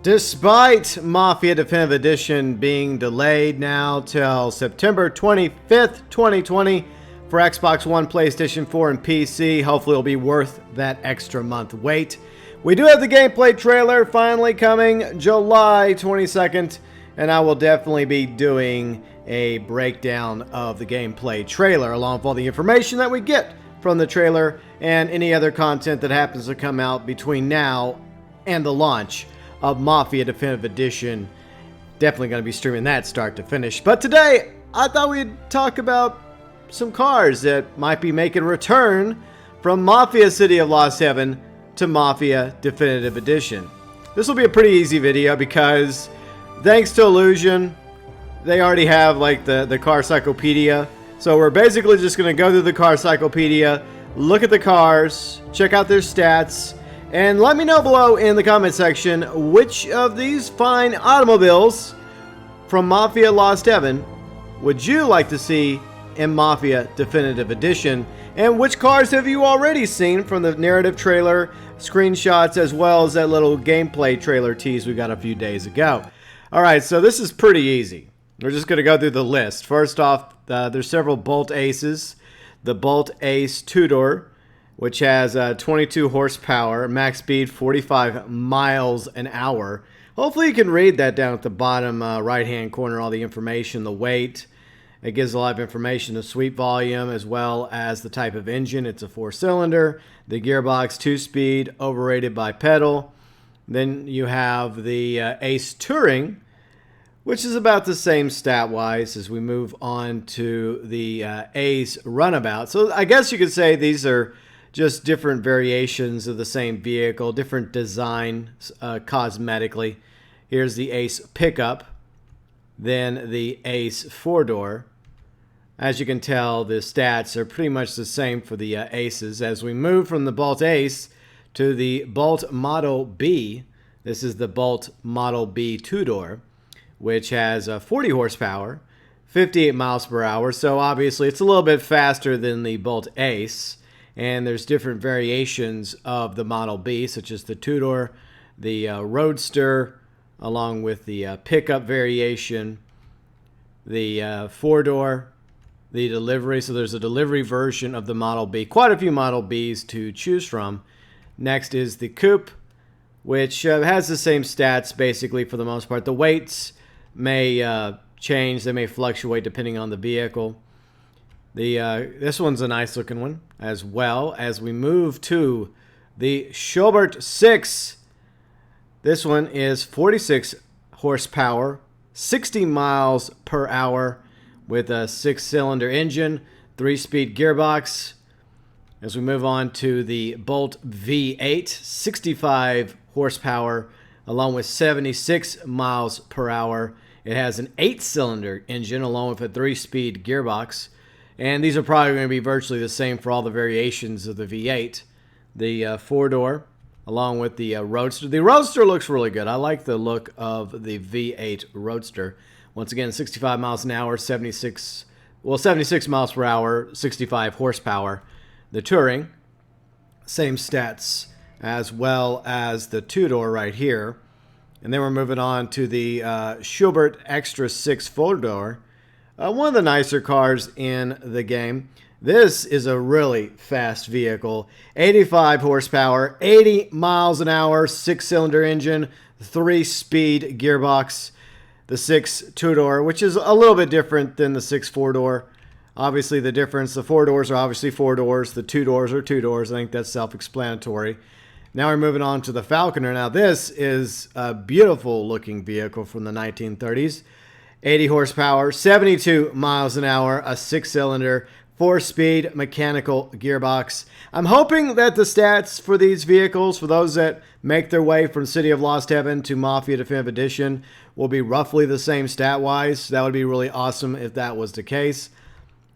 Despite Mafia Definitive Edition being delayed now till September 25th, 2020 for Xbox One, PlayStation 4, and PC, hopefully it'll be worth that extra month wait. We do have the gameplay trailer finally coming July 22nd, and I will definitely be doing a breakdown of the gameplay trailer along with all the information that we get from the trailer and any other content that happens to come out between now and the launch of Mafia Definitive Edition. Definitely going to be streaming that start to finish. But today, I thought we'd talk about some cars that might be making a return from Mafia City of Lost Heaven to Mafia Definitive Edition. This will be a pretty easy video because thanks to Illusion, they already have like the car cyclopedia. So we're basically just going to go through the car cyclopedia, look at the cars, check out their stats, and let me know below in the comment section which of these fine automobiles from Mafia Lost Heaven would you like to see in Mafia Definitive Edition, and which cars have you already seen from the narrative trailer, screenshots, as well as that little gameplay trailer tease we got a few days ago. Alright, so this is pretty easy. We're just going to go through the list. First off, there's several Bolt Aces. The Bolt Ace two-door, which has 22 horsepower, max speed 45 miles an hour. Hopefully you can read that down at the bottom right-hand corner, all the information, the weight. It gives a lot of information, the sweep volume, as well as the type of engine. It's a 4-cylinder. The gearbox, 2-speed, overrated by pedal. Then you have the Ace Touring, which is about the same stat-wise as we move on to the Ace Runabout. So I guess you could say these are just different variations of the same vehicle, different design cosmetically. Here's the Ace Pickup, then the Ace 4-door. As you can tell, the stats are pretty much the same for the Aces. As we move from the Bolt Ace to the Bolt Model B, this is the Bolt Model B 2-door, which has 40 horsepower, 58 miles per hour. So obviously it's a little bit faster than the Bolt Ace. And there's different variations of the Model B, such as the 2-door, the Roadster, along with the pickup variation, the 4-door, the delivery. So there's a delivery version of the Model B. Quite a few Model Bs to choose from. Next is the Coupe, which has the same stats basically for the most part. The weights may change. They may fluctuate depending on the vehicle. This one's a nice looking one, as well as we move to the Schobert Six. This one is 46 horsepower, 60 miles per hour, with a 6-cylinder engine, 3-speed gearbox. As we move on to the Bolt V8, 65 horsepower, along with 76 miles per hour. It has an 8-cylinder engine, along with a 3-speed gearbox. And these are probably going to be virtually the same for all the variations of the V8. The 4-door, along with the Roadster. The Roadster looks really good. I like the look of the V8 Roadster. Once again, 65 miles an hour, 76 miles per hour, 65 horsepower. The Touring, same stats as well as the 2-door right here. And then we're moving on to the Schobert Extra 6 4-door. One of the nicer cars in the game. This is a really fast vehicle. 85 horsepower, 80 miles an hour, 6-cylinder engine, 3-speed gearbox. The 6 2-door, which is a little bit different than the 6 4-door. Obviously the difference, the 4-doors are obviously 4 doors. The 2-doors are 2 doors. I think that's self-explanatory. Now we're moving on to the Falconer. Now this is a beautiful looking vehicle from the 1930s. 80 horsepower, 72 miles an hour, a 6-cylinder, 4-speed mechanical gearbox. I'm hoping that the stats for these vehicles, for those that make their way from City of Lost Heaven to Mafia Definitive Edition, will be roughly the same stat-wise. That would be really awesome if that was the case.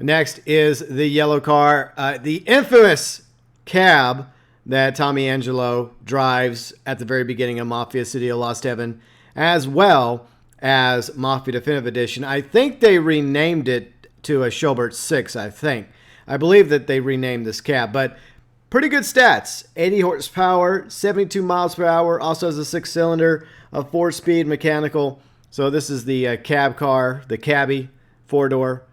Next is the yellow car, the infamous cab that Tommy Angelo drives at the very beginning of Mafia City of Lost Heaven, as well as Mafia Definitive Edition. I think they renamed it to a Schobert Six, I believe that they renamed this cab, but pretty good stats. 80 horsepower, 72 miles per hour, also has a 6-cylinder, a 4-speed mechanical. So this is the cab car, the cabbie, 4-door.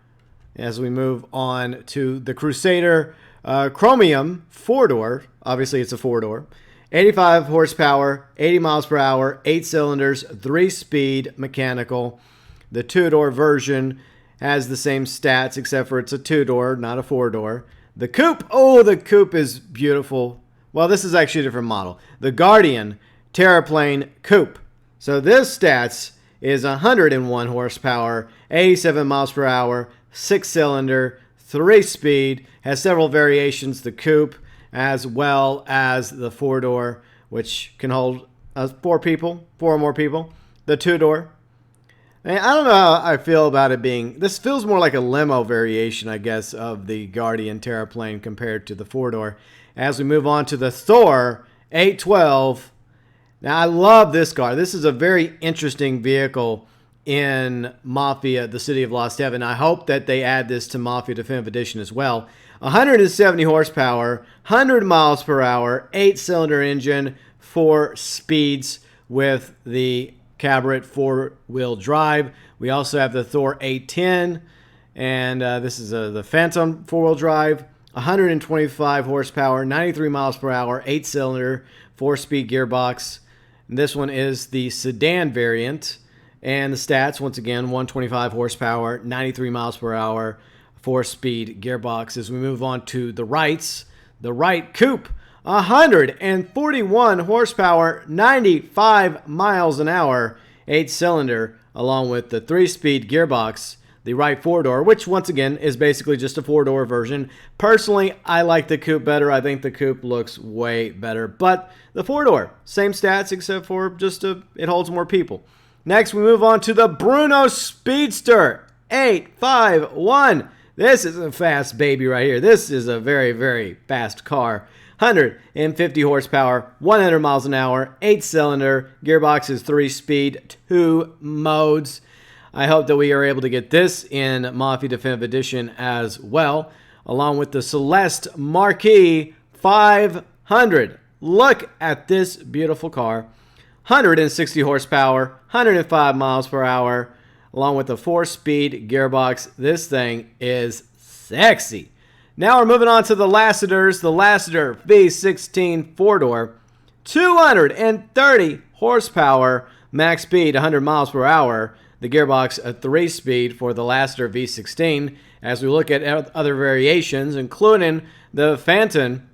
As we move on to the Crusader Chromium 4-door. Obviously, it's a 4-door. 85 horsepower, 80 miles per hour, 8 cylinders, 3-speed mechanical. The 2-door version has the same stats, except for it's a 2-door, not a 4-door. The Coupe, oh, the Coupe is beautiful. Well, this is actually a different model. The Guardian Terraplane Coupe. So this stats is 101 horsepower, 87 miles per hour, 6-cylinder, 3-speed. Has several variations, the Coupe, as well as the 4-door, which can hold 4 people, 4 or more people. The 2-door. And I don't know how I feel about it being... This feels more like a limo variation, I guess, of the Guardian Terraplane compared to the 4-door. As we move on to the Thor 812. Now, I love this car. This is a very interesting vehicle in Mafia, the City of Lost Heaven. I hope that they add this to Mafia Definitive Edition as well. 170 horsepower, 100 miles per hour, 8-cylinder engine, 4 speeds with the Cabaret 4-wheel drive. We also have the Thor 810, and this is the Phantom 4-wheel drive. 125 horsepower, 93 miles per hour, 8-cylinder, 4-speed gearbox. And this one is the sedan variant. And the stats, once again, 125 horsepower, 93 miles per hour, 4-speed gearbox. As we move on to the Wrights, the Wright Coupe, 141 horsepower, 95 miles an hour, 8-cylinder, along with the 3-speed gearbox. The Wright 4-door, which once again is basically just a 4-door version. Personally, I like the Coupe better. I think the Coupe looks way better. But the 4-door, same stats except for just it holds more people. Next, we move on to the Bruno Speedster 851. This is a fast baby right here. This is a very, very fast car. 150 horsepower, 100 miles an hour, 8-cylinder. Gearbox is 3-speed, 2 modes. I hope that we are able to get this in Mafia Definitive Edition as well, along with the Celeste Marquis 500. Look at this beautiful car. 160 horsepower, 105 miles per hour, along with the 4-speed gearbox. This thing is sexy. Now we're moving on to the Lassiters. The Lassiter V16 4-door, 230 horsepower, max speed 100 miles per hour. The gearbox a 3-speed for the Lassiter V16. As we look at other variations, including the Phantom,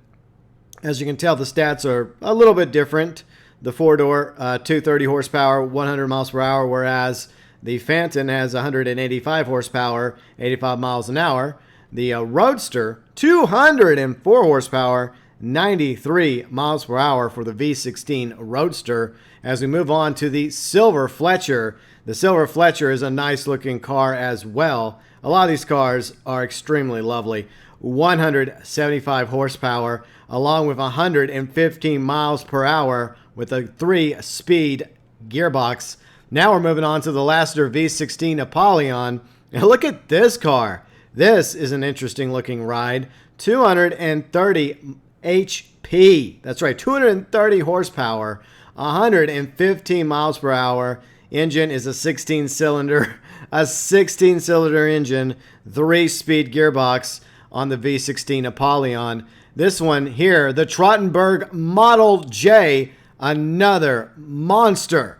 as you can tell, the stats are a little bit different. The 4-door, 230 horsepower, 100 miles per hour, whereas the Phantom has 185 horsepower, 85 miles an hour. The Roadster, 204 horsepower, 93 miles per hour for the V16 Roadster. As we move on to the Silver Fletcher. The Silver Fletcher is a nice looking car as well. A lot of these cars are extremely lovely. 175 horsepower along with 115 miles per hour with a 3-speed gearbox. Now we're moving on to the Lassiter V16 Apollyon. And look at this car. This is an interesting looking ride. 230 HP. That's right, 230 horsepower, 115 miles per hour. Engine is a 16-cylinder, engine, 3-speed gearbox on the V16 Apollyon. This one here, the Trottenberg Model J, another monster.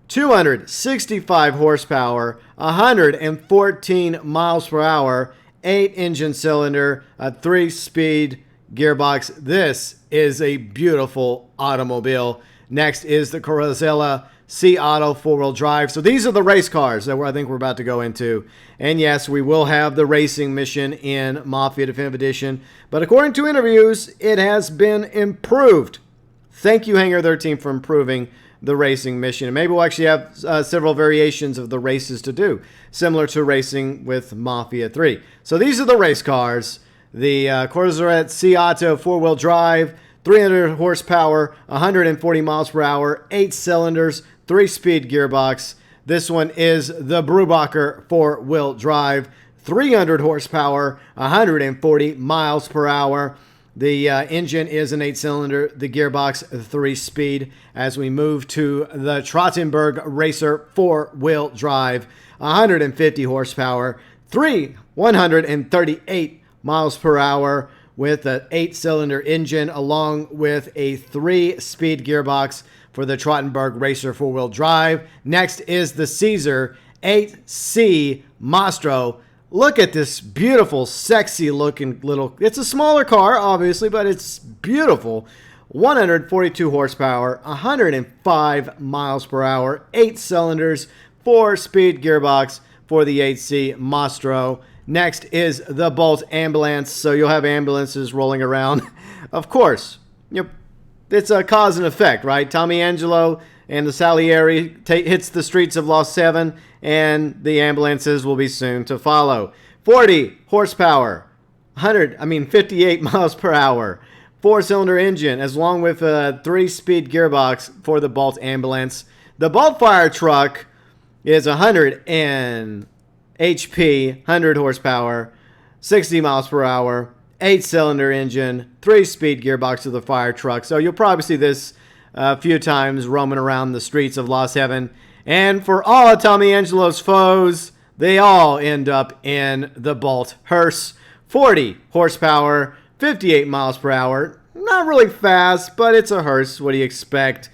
265 horsepower, 114 miles per hour, 8-engine cylinder, a 3-speed gearbox. This is a beautiful automobile. Next is the Crusader C Auto 4-wheel drive. So these are the race cars that I think we're about to go into. And yes, we will have the racing mission in Mafia Definitive Edition. But according to interviews, it has been improved. Thank you, Hangar 13, for improving the racing mission. And maybe we'll actually have several variations of the races to do, similar to racing with Mafia 3. So these are the race cars. The Crusader C Auto 4-wheel drive, 300 horsepower, 140 miles per hour, 8 cylinders, 3-speed gearbox. This one is the Brubacher 4-wheel drive, 300 horsepower, 140 miles per hour. The engine is an 8-cylinder, the gearbox 3-speed. As we move to the Trottenberg Racer 4-wheel drive, 150 horsepower, 138 miles per hour with an 8-cylinder engine along with a 3-speed gearbox for the Trottenberg Racer 4-wheel drive. Next is the Caesar 8C Mastro. Look at this beautiful, sexy looking little, it's a smaller car, obviously, but it's beautiful. 142 horsepower, 105 miles per hour, 8 cylinders, 4-speed gearbox for the 8C Mastro. Next is the Bolt ambulance, so you'll have ambulances rolling around. Of course, it's a cause and effect, right? Tommy Angelo and the Salieri hits the streets of Lost Heaven, and the ambulances will be soon to follow. 40 horsepower, 58 miles per hour, 4-cylinder engine, as long with a 3-speed gearbox for the Bolt ambulance. The Bolt fire truck is 100 HP, 100 horsepower, 60 miles per hour, 8-cylinder engine, 3-speed gearbox of the fire truck. So you'll probably see this a few times roaming around the streets of Lost Heaven. And for all of Tommy Angelo's foes, they all end up in the Bolt hearse. 40 horsepower, 58 miles per hour. Not really fast, but it's a hearse. What do you expect?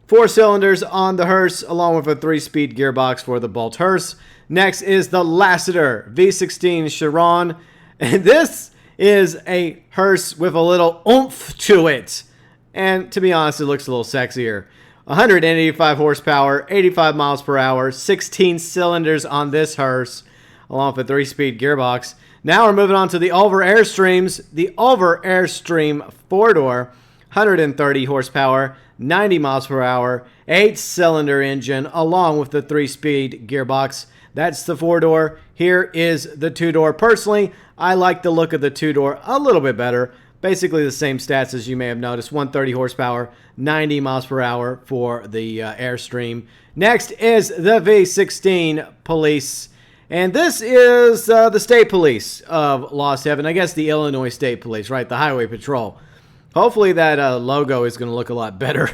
4 cylinders on the hearse, along with a 3-speed gearbox for the Bolt hearse. Next is the Lassiter V16 Chiron. And this is a hearse with a little oomph to it. And to be honest, it looks a little sexier. 185 horsepower, 85 miles per hour, 16 cylinders on this hearse, along with a 3-speed gearbox. Now we're moving on to the Over Airstreams. The Over Airstream 4-door, 130 horsepower, 90 miles per hour, 8-cylinder engine, along with the 3-speed gearbox. That's the 4-door. Here is the 2-door. Personally, I like the look of the 2-door a little bit better. Basically the same stats as you may have noticed. 130 horsepower, 90 miles per hour for the Airstream. Next is the V16 Police. And this is the state police of Lost Heaven. I guess the Illinois State Police, right? The Highway Patrol. Hopefully that logo is going to look a lot better.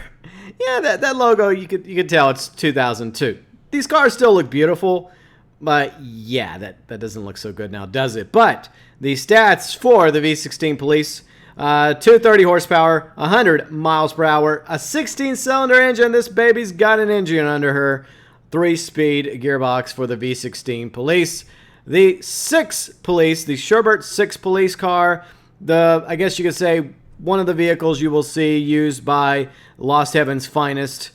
Yeah, that logo, you could tell it's 2002. These cars still look beautiful. But yeah, that doesn't look so good now, does it? But the stats for the V16 Police, 230 horsepower, 100 miles per hour, a 16-cylinder engine. This baby's got an engine under her. 3-speed gearbox for the V16 Police. The 6 Police, the Sherbert Six Police Car, I guess you could say one of the vehicles you will see used by Lost Heaven's finest.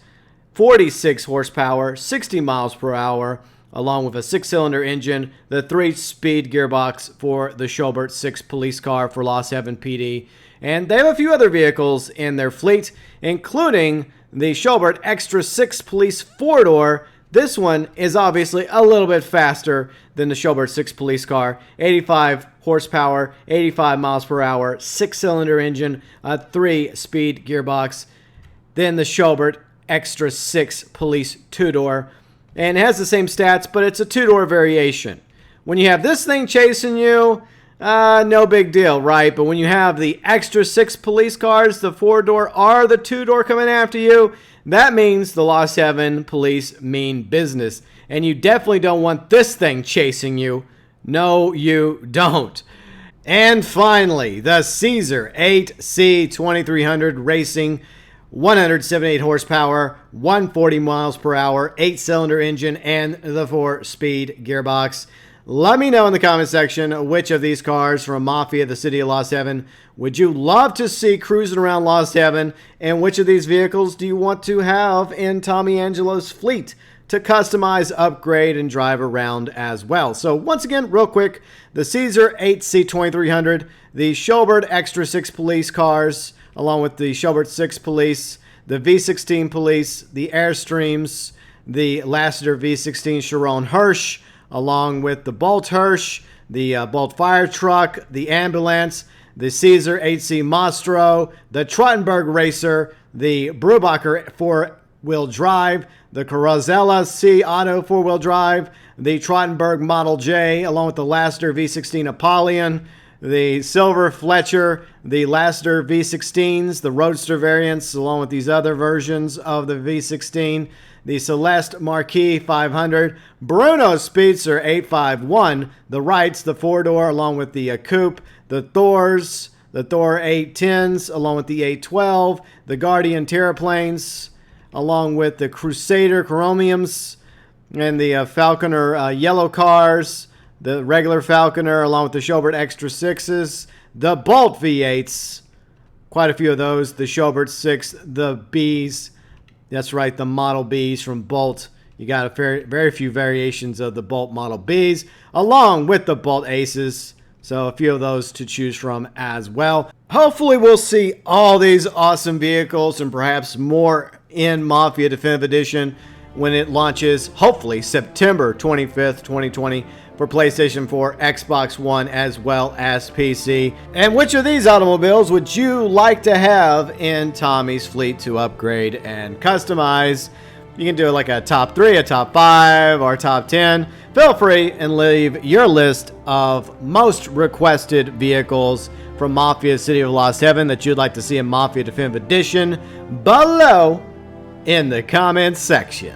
46 horsepower, 60 miles per hour, along with a 6-cylinder engine, the 3-speed gearbox for the Schobert Six Police Car for Lost Heaven PD. And they have a few other vehicles in their fleet, including the Schobert Extra 6 Police 4-door. This one is obviously a little bit faster than the Schobert Six Police Car. 85 horsepower, 85 miles per hour, 6-cylinder engine, a 3-speed gearbox. Then the Schobert Extra 6 Police 2-door. And it has the same stats, but it's a 2-door variation. When you have this thing chasing you, no big deal, right? But when you have the Extra 6 police cars, the 4-door or the 2-door coming after you, that means the Lost Heaven police mean business. And you definitely don't want this thing chasing you. No, you don't. And finally, the Caesar 8C2300 Racing. 178 horsepower, 140 miles per hour, 8-cylinder engine, and the 4-speed gearbox. Let me know in the comment section which of these cars from Mafia, the City of Lost Heaven, would you love to see cruising around Lost Heaven, and which of these vehicles do you want to have in Tommy Angelo's fleet to customize, upgrade, and drive around as well. So once again, real quick, the Caesar 8C2300, the Schobert Extra 6 police cars, along with the Schobert 6 Police, the V16 Police, the Airstreams, the Lassiter V16 Chiron Hirsch, along with the Bolt Hirsch, the Bolt Fire Truck, the Ambulance, the Caesar 8C Mastro, the Trottenberg Racer, the Brubacher 4-wheel drive, the Crusader C Auto 4-wheel drive, the Trottenberg Model J, along with the Lassiter V16 Apollyon, the silver Fletcher, the Lassiter V16s, the Roadster variants, along with these other versions of the V16, the Celeste Marquis 500, Bruno Speedster 851, the Wrights, the 4-door, along with the Coupe, the Thors, the Thor 810s, along with the 812, the Guardian Terraplanes, along with the Crusader Chromiums, and the Falconer yellow cars, the regular Falconer, along with the Schobert Extra 6s, the Bolt V8s, quite a few of those, the Schobert Six, the Bs, that's right, the Model Bs from Bolt. You got a very few variations of the Bolt Model Bs, along with the Bolt Aces, so a few of those to choose from as well. Hopefully we'll see all these awesome vehicles and perhaps more in Mafia Definitive Edition when it launches, hopefully September 25th, 2020, for PlayStation 4, Xbox One, as well as PC. And which of these automobiles would you like to have in Tommy's fleet to upgrade and customize? You can do like a top 3, a top 5, or top 10. Feel free and leave your list of most requested vehicles from Mafia City of Lost Heaven that you'd like to see in Mafia Definitive Edition below in the comments section.